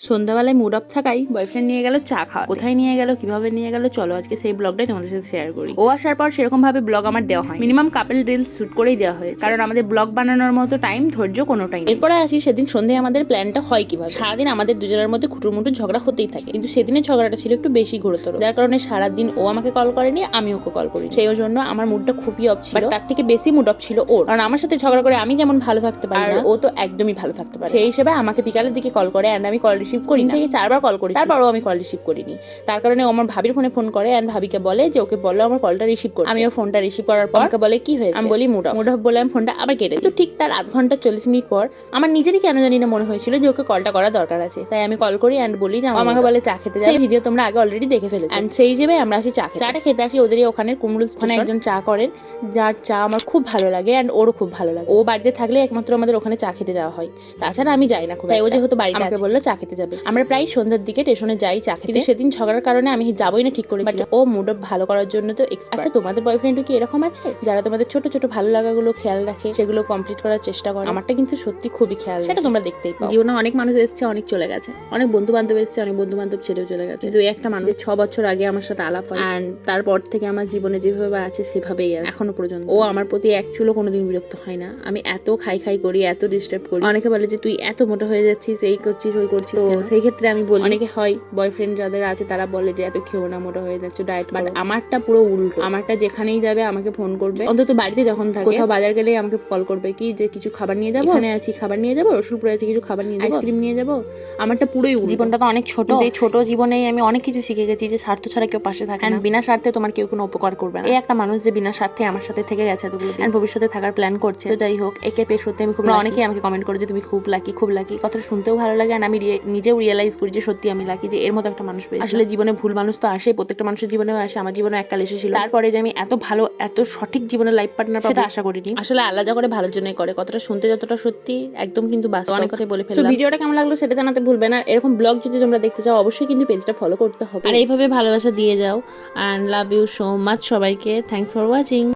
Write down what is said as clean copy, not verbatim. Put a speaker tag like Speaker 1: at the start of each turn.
Speaker 1: সন্ধ্যাবেলায় mood of থাকাই boyfriend নিয়ে গেল চা খাওয়া। কোথায় নিয়ে গেল, কিভাবে নিয়ে গেল, চলো আজকে সেই ব্লগটাই তোমাদের সাথে শেয়ার করি। ও আসার পর সেরকম ভাবে ব্লগ আমার দেওয়া হয়, মিনিমাম কাপল রিলস শুট করেই দেওয়া হয়েছে, কারণ আমাদের ব্লগ বানানোর মতো টাইম ধৈর্য কোনোটাই নেই। এরপরে আসি সেদিন সন্ধ্যায় আমাদের প্ল্যানটা হয় কিভাবে। সারাদিন আমাদের দুজনের মধ্যে খুঁটুর ঝগড়া হতেই থাকে, কিন্তু সেদিনের ঝগড়াটা ছিল একটু বেশি গুরুতর, যার কারণে সারাদিন ও আমাকে কল করেনি, আমি ওকে কল করি। সেই জন্য আমার মুডটা খুবই অফ ছিল, তার থেকে বেশি মুড অফ ছিল ওর, কারণ আমার সাথে ঝগড়া করে আমি যেমন ভালো থাকতে পারি না, ও তো একদমই ভালো থাকতে পারে। সেই হিসেবে আমাকে বিকালের দিকে কল করে, এন্ড আমি কল রিসিভ করি না। 4বার কল করি, তারপরও আমি কল রিসিভ করিনি। তার কারণে আমার ভাবির ফোনে ফোন করে এন্ড ভাবিকে বলে যে ওকে বলো আমার কলটা রিসিভ করতে। আমিও ফোনটা রিসিভ করার পর আমাকে বলে কি হয়েছে, আমি বলি মুড অফ বলে আমি ফোনটা আবার কেটে দিই। তো ঠিক তার আধ ঘন্টা 40 মিনিট পর আমার নিজেরই কেন জানি না মনে হয়েছিল যে ওকে কলটা করা দরকার আছে, তাই আমি কল করি এন্ড বলি যে আমাকে বলে চা খেতে যাই। ভিডিও তোমরা আগে অলরেডি দেখে ফেলেছো। এন্ড সেই হিসেবে আমরা আসি চাটা খেতে আসি ওদেরই ওখানে কুমরুল স্টেশনে। একজন চা করেন, যার চা আমার খুব ভালো লাগে এন্ড ওরও খুব ভালো লাগে। ও বাড়িতে থাকলে একমাত্র আমাদের ওখানে চা খেতে যাওয়া হয়, তাছাড়া আমি যাই না খুব। তাই ও যেহেতু বাড়িতে আমাকে বললো চা খেতে যাবে। আমরা প্রায় সন্ধ্যার দিকে স্টেশনে যাই চা খেতে। সেদিন ঝগড়ার কারণে আমি যাবোই না ঠিক করেছিলাম, ও মুড অফ ভালো করার জন্য তো এক্সপার্ট। আচ্ছা, তোমাদের বয়ফ্রেন্ডও কি এরকম আছে যারা তোমাদের ছোট ছোট ভালো লাগাগুলো খেয়াল রাখে, সেগুলো কমপ্লিট করার চেষ্টা করে? আমারটা কিন্তু সত্যি খুবই খেয়াল, সেটা তোমরা দেখতেই পাও। জীবনে অনেক মানুষ এসেছে, অনেক চলে গেছে, অনেক বন্ধু বান্ধব এসেছে, অনেক বন্ধু বান্ধব ছেড়েও চলে গেছে, কিন্তু একটা মানুষ 6 বছর আগে আমার সাথে আলাপ হয় এন্ড তারপর থেকে আমার জীবনে যেভাবে আছে সেভাবেই আছে এখনো পর্যন্ত। ও আমার প্রতি এক চুলো কোনোদিন বিরক্ত হয় না। আমি এত খাই করি, এত ডিস্টার্ব করি, অনেকে বলে যে তুই এত মোটা হয়ে যাচ্ছিস, এই করছিস ওই করছিস। তো সেই ক্ষেত্রে আমি বলি, অনেকে হয় বয়ফ্রেন্ড যাদের আছে তারা বলে যে এত খেও না, মোটা হয়ে যাচ্ছে, ডায়েট। বাট আমারটা পুরো উল্টো। আমারটা যেখানেই যাবে আমাকে ফোন করবে, অন্তত বাড়িতে যখন থাকে, কোথাও বাজার গেলেই আমাকে কল করবে কি যে কিছু খাবার নিয়ে যাবো, এখানে আছি খাবার নিয়ে যাবো, রসুলপুরে আছি কিছু খাবার নিয়ে যাবো, আইসক্রিম নিয়ে যাবো। আমারটা পুরোই উল্টো। জীবনটা তো অনেক ছোট, এই ছোট জীবনেই আমি অনেক কিছু শিখে গেছি যে স্বার্থ ছাড়া কেউ পাশে থাকে না, বিনা স্বার্থে তোমার কেউ কোনো উপকার করবে না। এই একটা মানুষ যে বিনা স্বার্থে আমার সাথে থেকে গেছে এতগুলো দিন, ভবিষ্যতে থাকার প্ল্যান করছে। তো যাই হোক, একে পেয়ে সত্যি আমি খুব, অনেকেই আমাকে কমেন্ট করে যে তুমি খুব লাকি, খুব লাকি। কথাটা শুনতেও ভালো লাগে, আর আমি নিজেও রিয়েলাইজ করি যে সত্যি আমি লাকি যে এর মতো একটা মানুষ পেয়েছি। আসলে জীবনে ভুল মানুষ তো আসে, প্রত্যেকটা মানুষের জীবনেও আসে, আমার জীবনে এককাল এসেছিল। তারপরে যে আমি এত ভালো, এত সঠিক জীবনের লাইফ পার্টনার সেটা আশা করিনি। আসলে আল্লাহ যা করে ভালোর জন্যই করে, কথাটা শুনতে যতটা সত্যি একদম কিন্তু বাস্তব। অনেক কথাই বলে ফেললাম। তো ভিডিওটা কেমন লাগলো সেটা জানাতে ভুলবে না। এরকম ব্লগ যদি তোমরা দেখতে চাও অবশ্যই কিন্তু পেজটা ফলো করতে হবে, আর এইভাবে ভালোবাসা দিয়ে যাও। And love you so much সবাইকে। Thanks for watching.